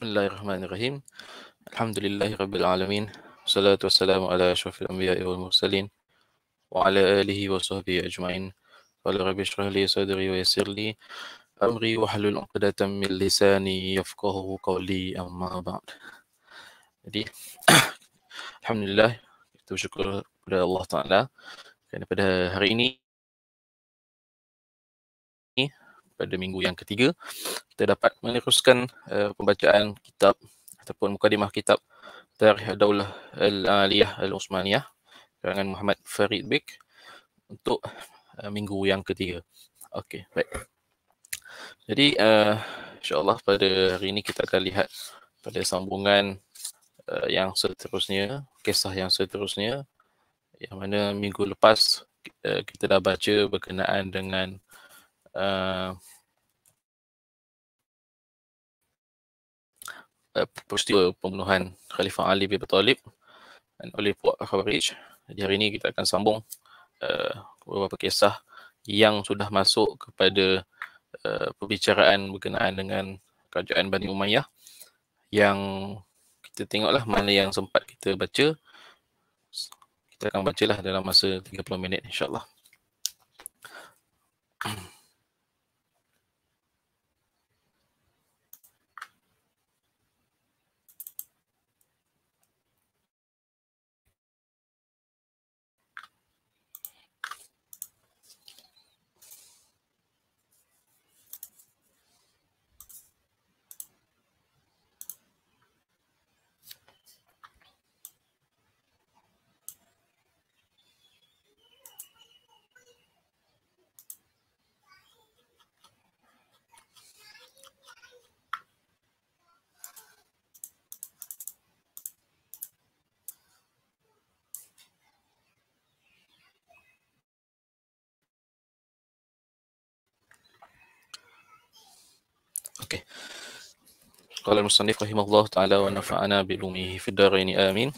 Bismillahirrahmanirrahim. Alhamdulillahirabbil alamin. Wassalatu wassalamu ala asyrafil anbiya'i wal mursalin wa ala alihi wa sahbihi ajma'in. Qala rabbi shrah li sadri wa yassir li amri wa hlul 'uqdatam min lisani yafqahu qawli, amma ba'd. Jadi alhamdulillah, kita bersyukur kepada Allah Taala kerana pada hari ini, pada minggu yang ketiga, kita dapat meneruskan pembacaan kitab ataupun mukadimah kitab Tarikh Daulah Al-Aliyah Al-Uthmaniyah karangan Muhammad Farid Bik untuk minggu yang ketiga. Okey, baik. Jadi insya-Allah pada hari ini kita akan lihat pada sambungan yang seterusnya, kisah yang seterusnya, yang mana minggu lepas kita dah baca berkenaan dengan peristiwa pembunuhan Khalifah Ali bin Abi Thalib oleh puak Khawarij. Jadi hari ini kita akan sambung beberapa kisah yang sudah masuk kepada perbicaraan berkenaan dengan kerajaan Bani Umayyah, yang kita tengoklah mana yang sempat kita baca. Kita akan bacalah dalam masa 30 minit insya-Allah. Okey. Qala al-musannif rahimahullah ta'ala wa nafa'ana bi ulumihi fid dharain amin.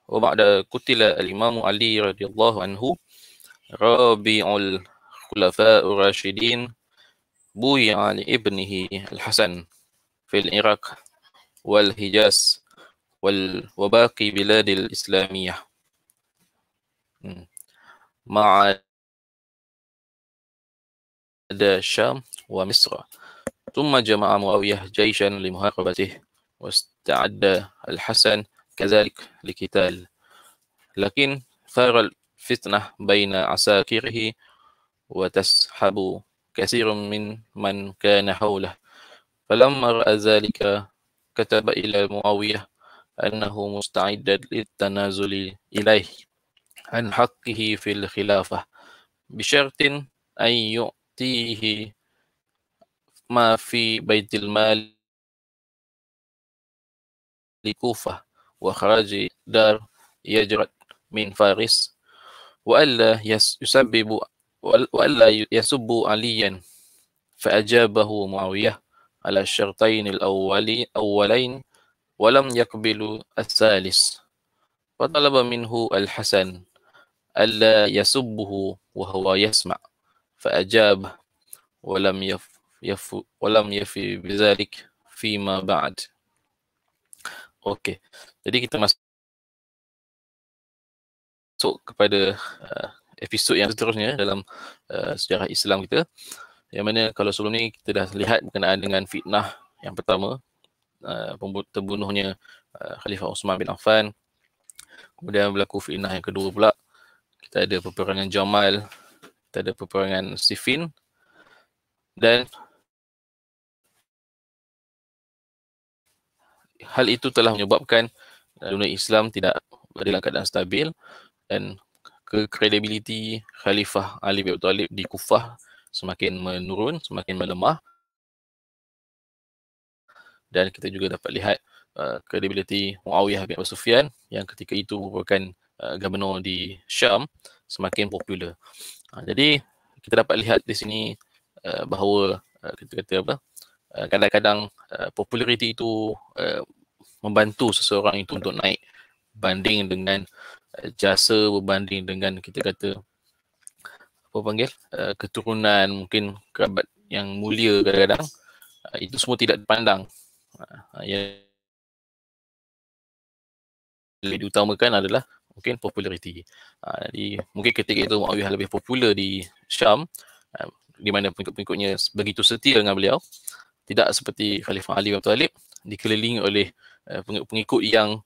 Wa ba'da qutila al-Imam Ali radhiyallahu anhu Rabi'ul Khulafa'ur Rasyidin buya li ibnihi Al-Hasan fil Iraq wal Hijaz wa baqi biladil Islamiyah ma'a الشام ومصر. ثم جمع معاوية جيشا لمحاربته واستعد الحسن كذلك لقتال، لكن ثار الفتنة بين عساكره وتسحب كثير من كان حوله. فلما رأى ذلك كتب إلى معاوية أنه مستعد للتنازل إليه عن حقه في الخلافة بشرط أن يعطيه ما في بيت المال لكوفة وخراج دار يجرد من فارس، وألا يسب عليا. فأجابه معاوية على الشرطين الأولين ولم يقبل الثالث، فطلب منه الحسن ألا يسبه وهو يسمع، فأجاب ولم يفي بذلك فيما بعد. Okey, jadi kita masuk kepada episod yang seterusnya dalam sejarah Islam kita, yang mana kalau sebelum ni kita dah lihat berkenaan dengan fitnah yang pertama, terbunuhnya Khalifah Uthman bin Affan. Kemudian berlaku fitnah yang kedua pula, kita ada peperangan Jamal, kita ada peperangan Siffin, dan hal itu telah menyebabkan dunia Islam tidak dalam keadaan stabil, dan kredibiliti Khalifah Ali bin Abi Thalib di Kufah semakin menurun, semakin melemah. Dan kita juga dapat lihat kredibiliti Muawiyah bin Abi Sufyan yang ketika itu merupakan gubernur di Syam semakin popular. Jadi kita dapat lihat di sini bahawa kita kata apa, kadang-kadang populariti itu membantu seseorang itu untuk naik banding dengan jasa, berbanding dengan kita kata apa panggil keturunan, mungkin kerabat yang mulia kadang-kadang, itu semua tidak dipandang. Yang lebih diutamakan adalah mungkin populariti. Jadi mungkin ketika itu Muawiyah lebih popular di Syam, di mana pengikut-pengikutnya begitu setia dengan beliau, tidak seperti Khalifah Ali bin Abi Thalib dikelilingi oleh pengikut-pengikut yang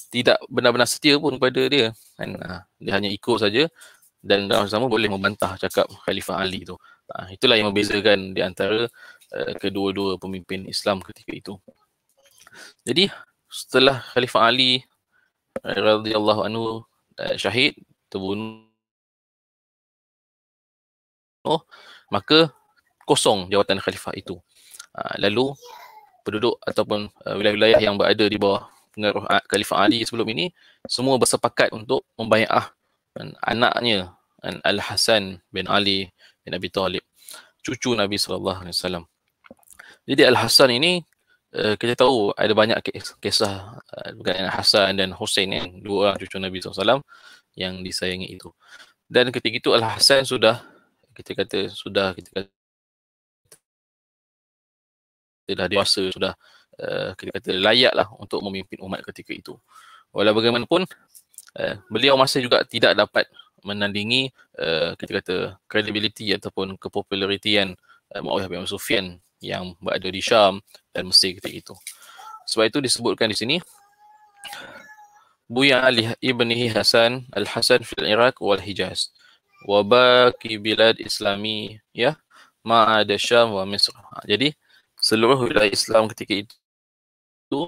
tidak benar-benar setia pun kepada dia. Dia hanya ikut saja dan dalam sama boleh membantah cakap Khalifah Ali itu. Itulah yang membezakan di antara kedua-dua pemimpin Islam ketika itu. Jadi setelah Khalifah Ali radhiyallahu anhu syahid, terbunuh, maka kosong jawatan khalifah itu. Lalu penduduk ataupun wilayah-wilayah yang berada di bawah pengaruh Khalifah Ali sebelum ini semua bersepakat untuk membai'ah anaknya Al-Hasan bin Ali bin Abi Thalib, cucu Nabi SAW. Jadi Al-Hasan ini kita tahu ada banyak kisah berkaitan Hasan dan Hussein, dua orang cucu Nabi SAW yang disayangi itu. Dan ketika itu Al-Hasan sudah dah dewasa, sudah kita kata layak lah untuk memimpin umat ketika itu. Walau bagaimanapun beliau masih juga tidak dapat menandingi kita kata credibility ataupun kepopularitian Muawiyah bin Sufyan yang berada di Syam dan Mesir ketika itu. Sebab itu disebutkan di sini, Buya Ali ibnihi Hasan al-Hasan fil Iraq wal Hijaz wa baqi bilad Islami ya ma'ada Syam wa Misr. Jadi seluruh wilayah Islam ketika itu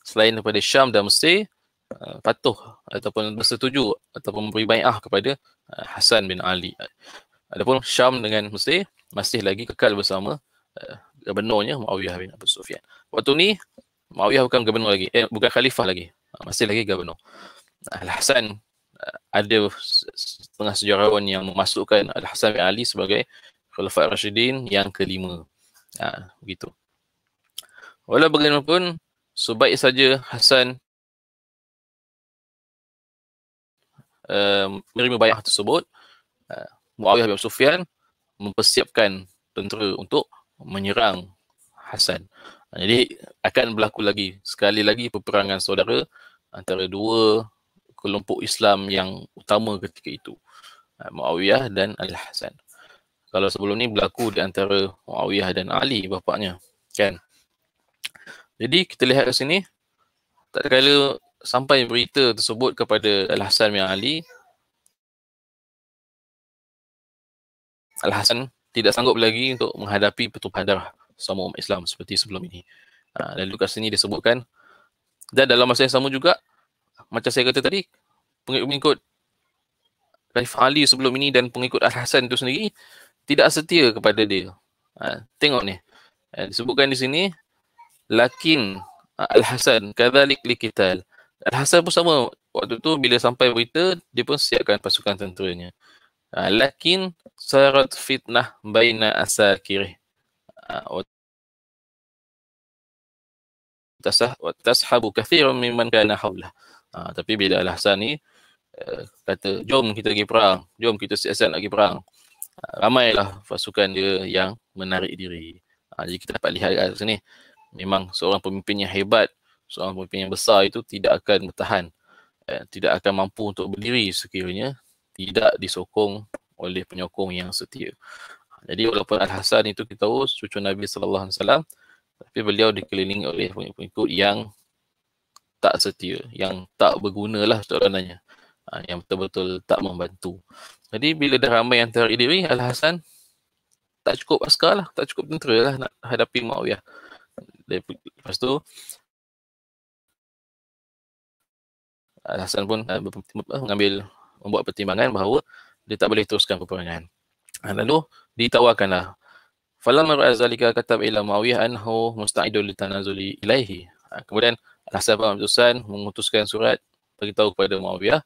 selain daripada Syam dan Mesir patuh ataupun bersetuju ataupun memberi bai'ah kepada Hasan bin Ali. Adapun Syam dengan Mesir masih lagi kekal bersama gubernurnya Muawiyah bin Abu Sufyan. Waktu ni Muawiyah bukan gubernur lagi, bukan khalifah lagi, masih lagi gubernur. Al-Hasan, ada setengah sejarawan yang memasukkan Al-Hasan bin Ali sebagai Khalifah Rashidin yang kelima. Begitu. Walau bagaimanapun, sebaik saja Hasan menerima bai'ah tersebut, Muawiyah bin Sufyan mempersiapkan tentera untuk menyerang Hasan. Jadi akan berlaku lagi sekali lagi peperangan saudara antara dua kelompok Islam yang utama ketika itu, Muawiyah dan Al-Hasan. Kalau sebelum ni berlaku di antara Muawiyah dan Ali bapaknya, kan? Jadi kita lihat ke sini, tak kala sampai berita tersebut kepada Al-Hasan bin Ali, Al-Hasan tidak sanggup lagi untuk menghadapi pertumpahan darah sama umat Islam seperti sebelum ini. Lalu kat sini disebutkan, dan dalam masa yang sama juga, macam saya kata tadi, pengikut Khalifah Ali sebelum ini dan pengikut Al-Hasan itu sendiri tidak setia kepada dia. Tengok ni, disebutkan di sini, lakin Al-Hasan kadzalik liqital. Al-Hasan pun sama, waktu tu bila sampai berita, dia pun siapkan pasukan tenteranya. Lakin sarat fitnah baina asakirih tashabu kathiran mimman kana hawlah. Tapi bila Al-Hasan ni kata, jom kita pergi perang, jom kita siasat nak pergi perang, ramailah pasukan dia yang menarik diri. Jadi kita dapat lihat kat sini, memang seorang pemimpin yang hebat, seorang pemimpin yang besar itu tidak akan bertahan, tidak akan mampu untuk berdiri sekiranya tidak disokong oleh penyokong yang setia. Jadi walaupun Al-Hasan itu kita tahu cucu Nabi SAW, tapi beliau dikelilingi oleh pengikut yang tak setia, yang tak bergunalah sebenarnya, yang betul-betul tak membantu. Jadi bila dah ramai yang tarik diri, Al-Hasan tak cukup askar lah, tak cukup tentera lah nak hadapi Muawiyah. Lepas tu Al-Hasan pun membuat pertimbangan bahawa dia tak boleh teruskan peperangan. Lalu ditawarkanlah, falamma ra'a zalika katab ila Muawiyah anhu musta'idul litanazuli ilaihi. Kemudian Al-Hasan bin Abdul mengutuskan surat beritahu kepada Muawiyah,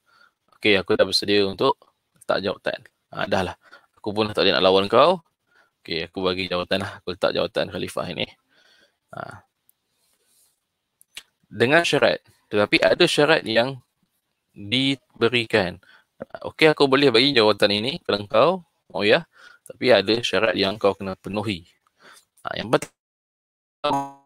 okey, aku dah bersedia untuk letak jawatan. Dah lah, aku pun tak boleh nak lawan kau. Okey, aku bagi jawatan lah, aku letak jawatan khalifah ini. Dengan syarat, tetapi ada syarat yang diberikan. Okey, aku boleh bagi jawatan ini kepada kau, Muawiyah, Tapi ada syarat yang kau kena penuhi. Yang pertama,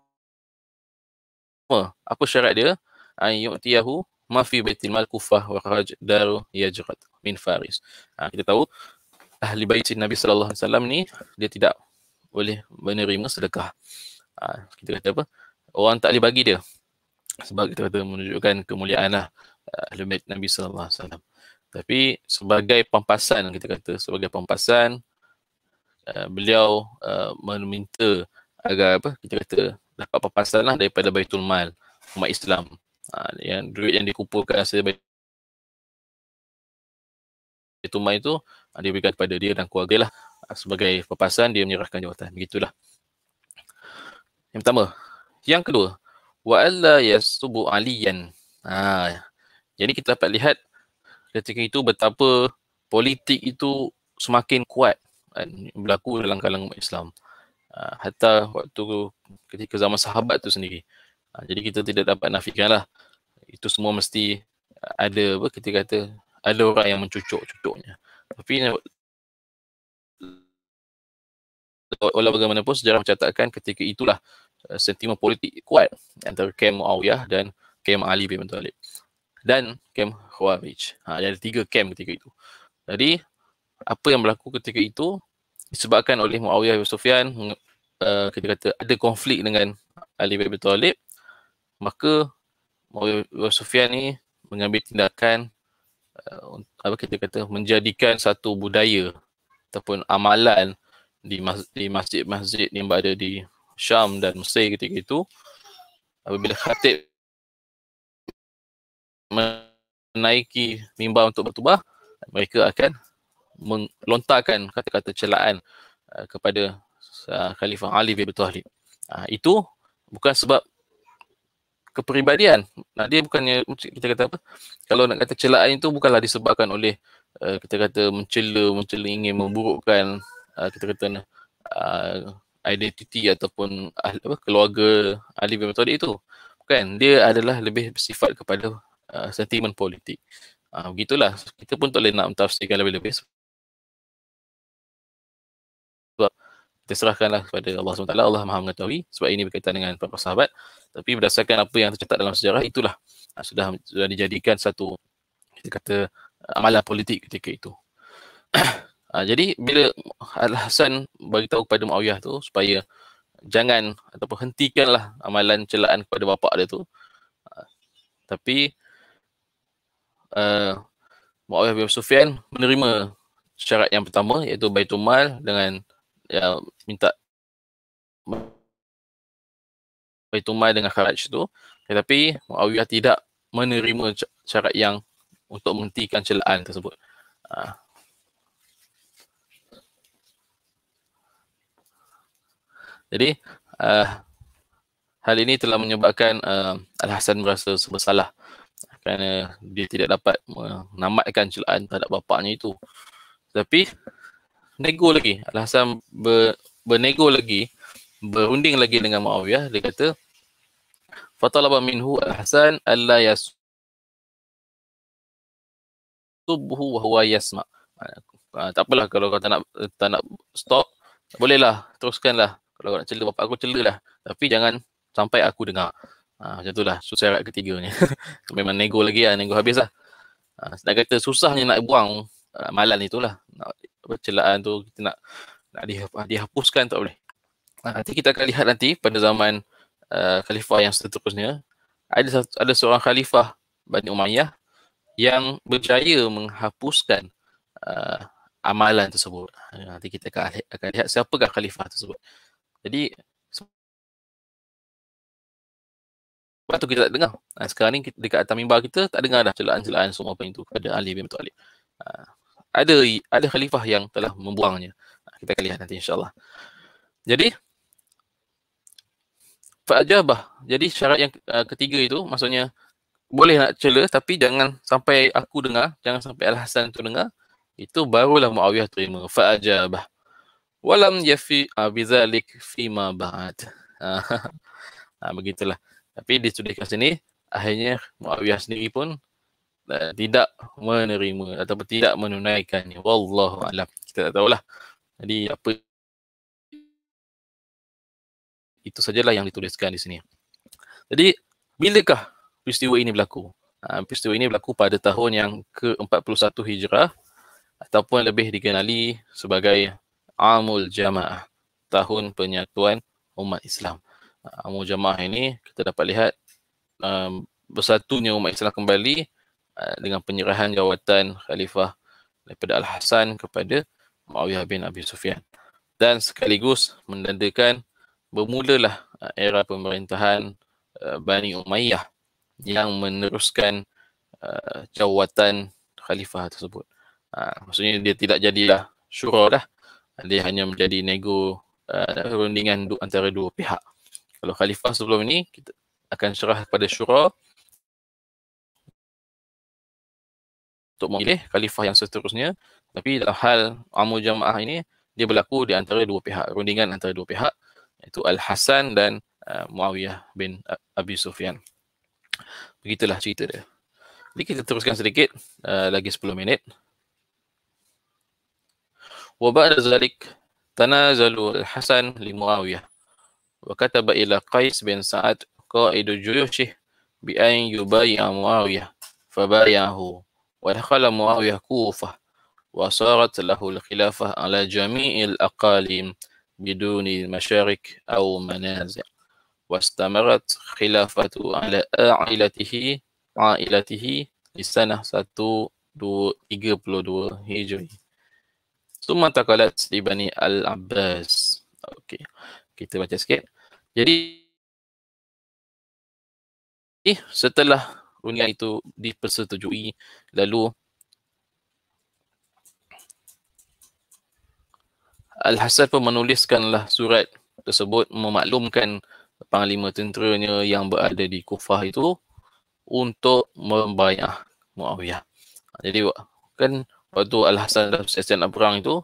apa syarat dia? Yu'tiyahu ma fi baitil mal kufah wa kharaj daru yajrat min Faris. Kita tahu ahli bait Nabi sallallahu alaihi wasallam ni dia tidak boleh menerima sedekah. Kita kata apa? Orang tak boleh bagi dia. Sebab kita kata menunjukkan kemuliaan lah ahli bait Nabi sallallahu alaihi wasallam. Tapi sebagai pampasan, kita kata sebagai pampasan, beliau meminta agar apa? Kita kata dapat pampasan lah daripada Baitul Mal umat Islam. Yang duit yang dikumpulkan hasil Baitul Mal itu dia berikan kepada dia dan keluarga lah. Sebagai pampasan dia menyerahkan jawatan. Begitulah. Yang pertama. Yang kedua, wa alla yasubu aliyan. Jadi kita dapat lihat ketika itu betapa politik itu semakin kuat berlaku dalam kalangan umat Islam. Hatta waktu ketika zaman sahabat tu sendiri. Jadi kita tidak dapat nafikanlah itu semua mesti ada apa kita kata ada orang yang mencucuk-cucuknya. Tapi walau bagaimanapun sejarah mencatatkan ketika itulah sentimen politik kuat antara kem Muawiyah dan kem Ali bin Abi Thalib dan kem Khawarij. Ada 3 kem ketika itu. Jadi apa yang berlaku ketika itu disebabkan oleh Muawiyah bin Sufyan kita kata ada konflik dengan Ali bin Abi Thalib, maka Muawiyah bin Sufyan ni mengambil tindakan apa kita kata menjadikan satu budaya ataupun amalan di masjid-masjid yang berada di Syam dan Mesir ketika itu, apabila khatib menaiki mimbar untuk berkhutbah, mereka akan melontarkan kata-kata celaan kepada Khalifah Ali bin Abi Thalib. Itu bukan sebab kepribadian. Dia bukannya kita kata apa? Kalau nak kata celaan itu bukanlah disebabkan oleh kita kata mencela ingin memburukkan kita kata identiti ataupun keluarga Ali bin Abi Thalib itu. Bukan, dia adalah lebih bersifat kepada sentimen politik. Begitulah, kita pun tak boleh nak mentafsirkan lebih-lebih. Sebab kita serahkanlah kepada Allah SWT, Allah Maha mengetahui, sebab ini berkaitan dengan para sahabat. Tapi berdasarkan apa yang tercatat dalam sejarah, itulah sudah dijadikan satu kita kata amalan politik ketika itu. Jadi bila Al-Hasan beritahu kepada Muawiyah tu supaya jangan ataupun hentikanlah amalan celaan kepada bapa dia tu, tapi Muawiyah bin Sufyan menerima syarat yang pertama iaitu Baitul Mal dengan minta Baitul Mal dengan kharaj tu, tetapi Muawiyah tidak menerima syarat yang untuk menghentikan celaan tersebut. Jadi hal ini telah menyebabkan Al-Hasan merasa bersalah kerana dia tidak dapat menamatkan celaan terhadap bapaknya itu. Tapi nego lagi, Al-Hasan bernego lagi, berunding lagi dengan Muawiyah. Dia kata fatalaba minhu Al-Hasan alla yasubhu wa huwa yasma. Tak apalah kalau kau tak nak stop, bolehlah, teruskanlah. Kalau kau nak cela bapak aku, celalah. Tapi jangan sampai aku dengar. Macam itulah syarat ketiganya. Memang nego lagi lah, nego habis lah. Nak kata susahnya nak buang amalan itulah. Celaan tu kita nak dihapuskan, tak boleh. Nanti kita akan lihat nanti pada zaman khalifah yang seterusnya, ada seorang khalifah Bani Umayyah yang berjaya menghapuskan amalan tersebut. Nanti kita akan lihat siapakah khalifah tersebut. Jadi sebab tu kita tak dengar. Sekarang ni dekat atas mimbar kita tak dengar dah celaan-celaan semua apa itu kepada Ali bin Abi Thalib. Ada khalifah yang telah membuangnya. Kita akan lihat nanti insya-Allah. Jadi fa'ajabah. Jadi syarat yang ketiga itu maksudnya boleh nak cela tapi jangan sampai aku dengar, jangan sampai Al-Hasan tu dengar. Itu barulah Muawiyah terima. Fa'ajabah. Walam yafi bizalik fima ba'd. Begitulah. Tapi di studi kat sini akhirnya Muawiyah sendiri pun tidak menerima ataupun tidak menunaikannya. Wallahu a'lam. Kita tak tahulah Jadi apa itu sajalah yang dituliskan di sini. Jadi bilakah peristiwa ini berlaku? Peristiwa ini berlaku pada tahun yang ke-41 Hijrah ataupun lebih dikenali sebagai Amul Jamaah, tahun penyatuan umat Islam. Amul Jamaah ini kita dapat lihat bersatunya umat Islam kembali dengan penyerahan jawatan khalifah daripada Al-Hasan kepada Muawiyah bin Abi Sufyan, dan sekaligus menandakan bermulalah era pemerintahan Bani Umayyah yang meneruskan jawatan khalifah tersebut. Maksudnya dia tidak jadilah syura dah, dia hanya menjadi rundingan antara dua pihak. Kalau khalifah sebelum ini kita akan serah kepada syura untuk memilih khalifah yang seterusnya, tapi dalam hal Amul Jamaah ini dia berlaku di antara dua pihak, rundingan antara dua pihak, iaitu Al-Hasan dan Muawiyah bin Abi Sufyan. Begitulah cerita dia. Jadi kita teruskan sedikit, lagi 10 minit. Wa ba'da zalik tanazalu Al-Hasan li Muawiyah wa kataba ila Qais bin Sa'ad qaidu juyushih bi an yubayya Muawiyah fabayahu wa dakhala Muawiyah Kufah wa sarat lahu al-khilafah ala jami'il aqalim biduni masyarik aw manazi' واستمرت خلافته على عائلته di sanah 132 Hijri. Summa taqalat di Bani Al-Abbas. Okey, kita baca sikit. Jadi setelah rundingan itu dipersetujui, lalu Al-Hasan pun menuliskanlah surat tersebut memaklumkan panglima tenteranya yang berada di Kufah itu untuk membayar Muawiyah. Jadi kan waktu Al-Hasan dah selesai nak perang itu,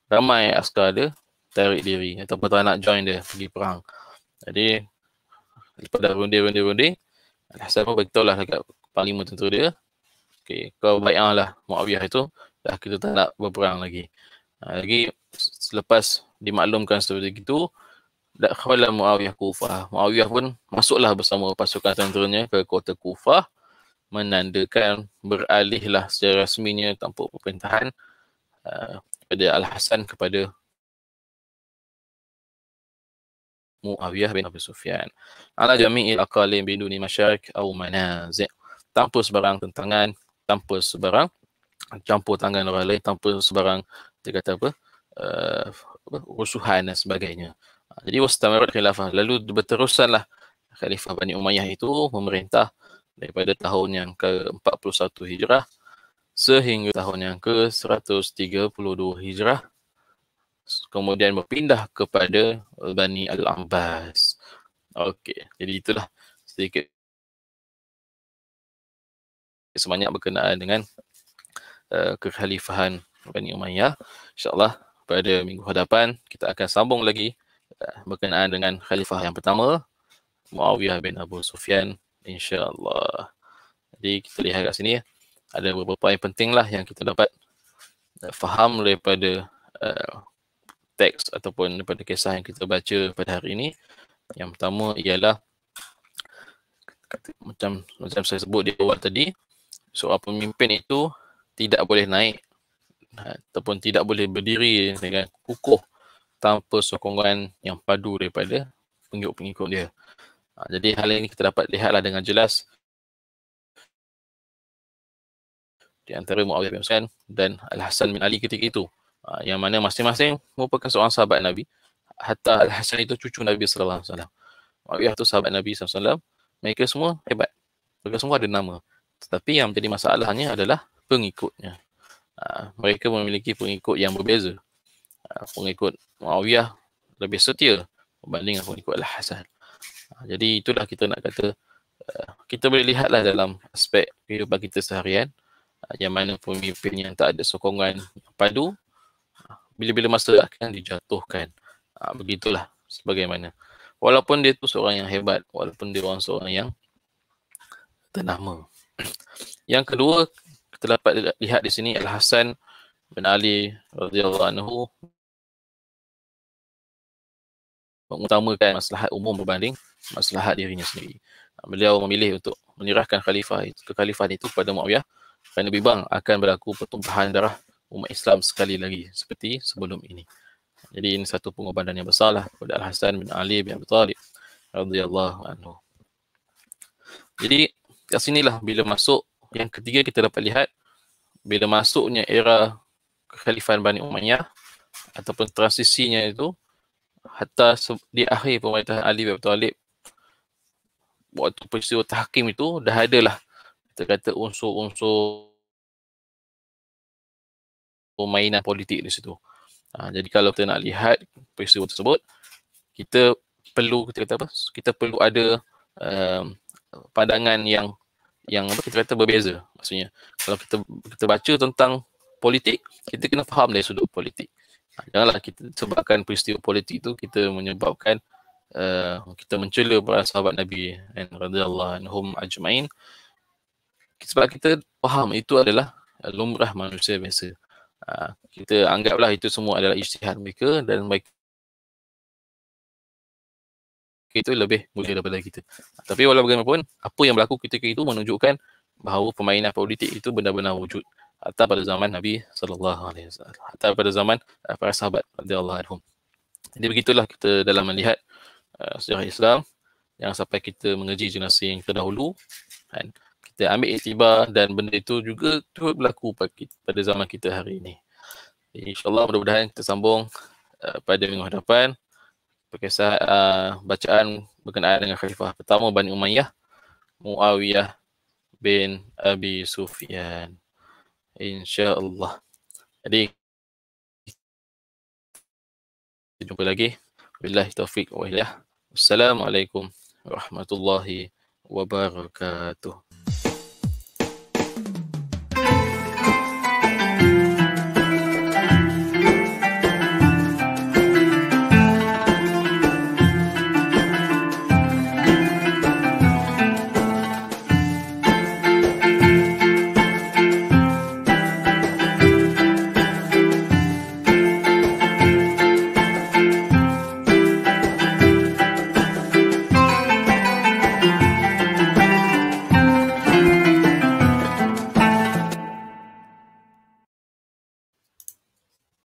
ramai askar dia tarik diri ataupun tak nak join dia pergi perang. Jadi lepas dah runde, Al-Hasan pun beritahu lah dekat panglima tentera dia, okay, kau bayarlah Muawiyah itu, dah kita tak nak berperang lagi. Lagi selepas dimaklumkan seperti itu, dakhala Muawiyah Kufah. Muawiyah pun masuklah bersama pasukan tenteranya ke kota Kufah, menandakan beralihlah secara rasminya tampuk pemerintahan pada Al-Hasan kepada Muawiyah bin Abi Sufyan. Ala jami'il aqalim biduni masyarik aw manazi'. Tanpa sebarang tentangan, tanpa sebarang campur tangan orang lain, tanpa sebarang dia kata apa? Rusuhan dan sebagainya. Jadi wastamarat khilafah, lalu berterusanlah Khalifah Bani Umayyah itu memerintah daripada tahun yang ke-41 Hijrah sehingga tahun yang ke-132 Hijrah, kemudian berpindah kepada Bani Al-Abbas. Okey, jadi itulah sedikit sebanyak berkenaan dengan kekhalifahan Bani Umayyah. InsyaAllah pada minggu hadapan kita akan sambung lagi berkenaan dengan khalifah yang pertama, Muawiyah bin Abu Sufyan, insyaAllah. Jadi kita lihat kat sini ada beberapa poin penting lah yang kita dapat faham daripada teks ataupun daripada kisah yang kita baca pada hari ini. Yang pertama ialah macam saya sebut di awal tadi, seorang pemimpin itu tidak boleh naik ataupun tidak boleh berdiri dengan kukuh tanpa sokongan yang padu daripada pengikut-pengikut dia. Jadi hal ini kita dapat lihatlah dengan jelas di antara Muawiyah bin Sufyan dan Al-Hasan bin Ali ketika itu, yang mana masing-masing merupakan seorang sahabat Nabi. Hatta Al-Hasan itu cucu Nabi sallallahu alaihi wasallam. Muawiyah itu sahabat Nabi sallallahu alaihi wasallam. Mereka semua hebat. Mereka semua ada nama. Tetapi yang menjadi masalahnya adalah pengikutnya. Mereka memiliki pengikut yang berbeza. Pengikut Muawiyah lebih setia berbanding dengan pengikut Al-Hasan. Jadi itulah kita nak kata, kita boleh lihatlah dalam aspek kehidupan kita seharian, yang mana pemimpin yang tak ada sokongan padu, bila-bila masa akan dijatuhkan. Begitulah sebagaimana. Walaupun dia tu seorang yang hebat, walaupun dia seorang yang ternama. Yang kedua, kita dapat lihat di sini Al-Hasan bin Ali radhiyallahu anhu mengutamakan maslahat umum berbanding maslahat dirinya sendiri. Beliau memilih untuk menyerahkan kekhalifahan itu kepada Muawiyah kerana bimbang akan berlaku pertumpahan darah umat Islam sekali lagi seperti sebelum ini. Jadi ini satu pengorbanan yang besarlah kepada Al-Hasan bin Ali bin Abi Thalib radhiyallahu anhu. Jadi kat sinilah bila masuk yang ketiga kita dapat lihat bila masuknya era kekhalifahan Bani Umayyah ataupun transisinya itu hatta di akhir pemerintahan Ali bin Abi Thalib, waktu peristiwa tahkim itu dah adalah kita kata unsur-unsur permainan politik di situ. Jadi kalau kita nak lihat peristiwa tersebut, kita perlu kita perlu ada pandangan yang apa kita kata berbeza. Maksudnya kalau kita baca tentang politik, kita kena faham dari sudut politik. Janganlah kita sebabkan peristiwa politik itu kita menyebabkan kita mencela para sahabat Nabi radhiyallahu anhum ajmain, sebab kita faham itu adalah lumrah manusia biasa. Kita anggaplah itu semua adalah ijtihad mereka dan mereka itu lebih mulia daripada kita. Tapi walau bagaimanapun, apa yang berlaku ketika itu menunjukkan bahawa permainan politik itu benar-benar wujud hatta pada zaman Nabi SAW, hatta pada zaman para sahabat radhiyallahu anhum. Jadi begitulah kita dalam melihat sejarah Islam, yang sampai kita mengeji generasi yang terdahulu dan kita ambil iktibar dan benda itu juga turut berlaku pada zaman kita hari ini. InsyaAllah mudah-mudahan kita sambung pada minggu hadapan berkisah bacaan berkenaan dengan khalifah pertama Bani Umayyah, Muawiyah bin Abi Sufyan, insya-Allah. Jadi kita jumpa lagi. Billahi taufiq wa hidayah. Wassalamualaikum warahmatullahi wabarakatuh.